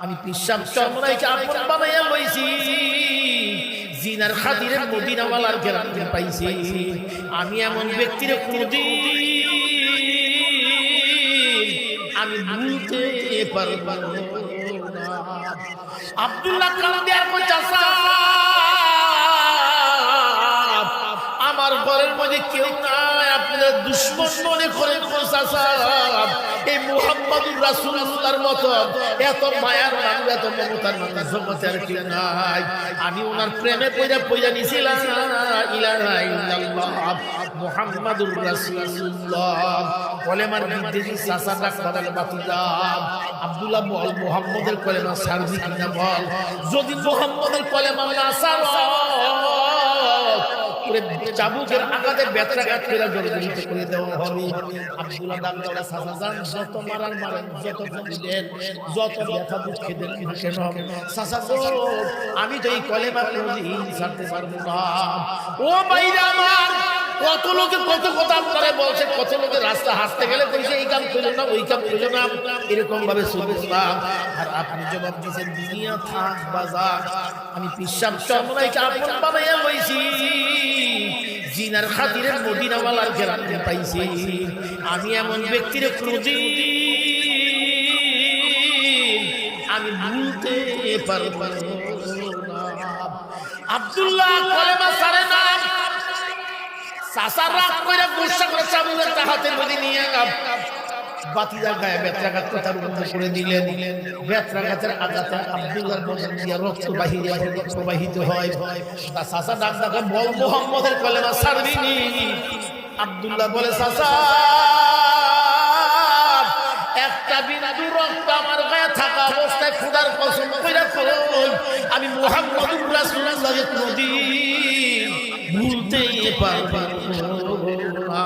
আমি পিসাব চরমরাইকে আপন বানাইয়া লইছি, জিনার খাতিরে মদিনাওয়ালার গ্যারান্টি পাইছি। আমি এমন ব্যক্তির কোনদিন আমি ভুলতে পারবো না। আব্দুল্লাহ কান্দে আর কই, চাচা আমার ঘরের মধ্যে কেউ নাই, আপনারা দুশমন মনে করেন চাচা। এই মুহাম্মদুর রাসূলুল্লাহর মতো এত মায়ার মানুষ, এত মমতার মানুষ জগতে আর কেউ নাই। আমি ওনার প্রেমে পইরা নিছিলাম ইলাহা ইল্লাল্লাহ মুহাম্মাদুর রাসূলুল্লাহ। কলেমার বিদ্বেষী চাচা ডাক্তার বাতিজা আব্দুল্লাহ বল, মুহাম্মদের কলেমা সারবি কিনা বল। যদি মুহাম্মদের কলেমা না সারো, চাবুকের আঘাতে ব্যথাঘাত করে জর্জরিত করে দেওয়া হবে। আব্দুল্লাহ ডাক দেওয়া, চাচা যান, যত মারার মারেন, যত দেন, যত ব্যথা দুঃখে দেন না কেন, চাচা গো আমি তো এই কলেমা কোনদিন ছাড়তে পারবো না। ও ভাইরা আমার, কত লোকে কত কথা আপনারা বলছে, কত লোকে রাস্তা হাঁটতে গেলে বলছে এই কাম করো না, ওই কাম করো না, এরকম ভাবে চলবে না। আর আপনি জবাব দিয়েছেন দুনিয়া থাক বাজার, আমি পিসাব চরমরাইকে আপন বানাইয়া লইছি, জিনার খাতিরে মদিনাওয়ালার গ্যারান্টি পাইছি। আমি এমন ব্যক্তির কোনদিন আমি ভুলতে পারবো না। আব্দুল্লাহ কলেমা সারে না, চাচা রাগ কইরা গুসা করে চাবুকের হাতের মধ্যে নিয়ে বাতিজার গায়ে ব্যথাঘাত তার মধ্যে করে দিলেন। ব্যথাঘাতের আঘাতে আব্দুল্লাহর বদন দিয়ে রক্ত প্রবাহিত হয়। চাচা ডাক ডাকা, বল মুহাম্মদের কলেমা ছাড়বি নি? আব্দুল্লাহ বলে, চাচা একটা বিন্দু রক্ত আমার গায়ে থাকা অবস্থায় খোদার কসম কইরা কই, আমি মুহাম্মদুর রাসূলুল্লাহকে কোনদিন ভুলতে পারবো না।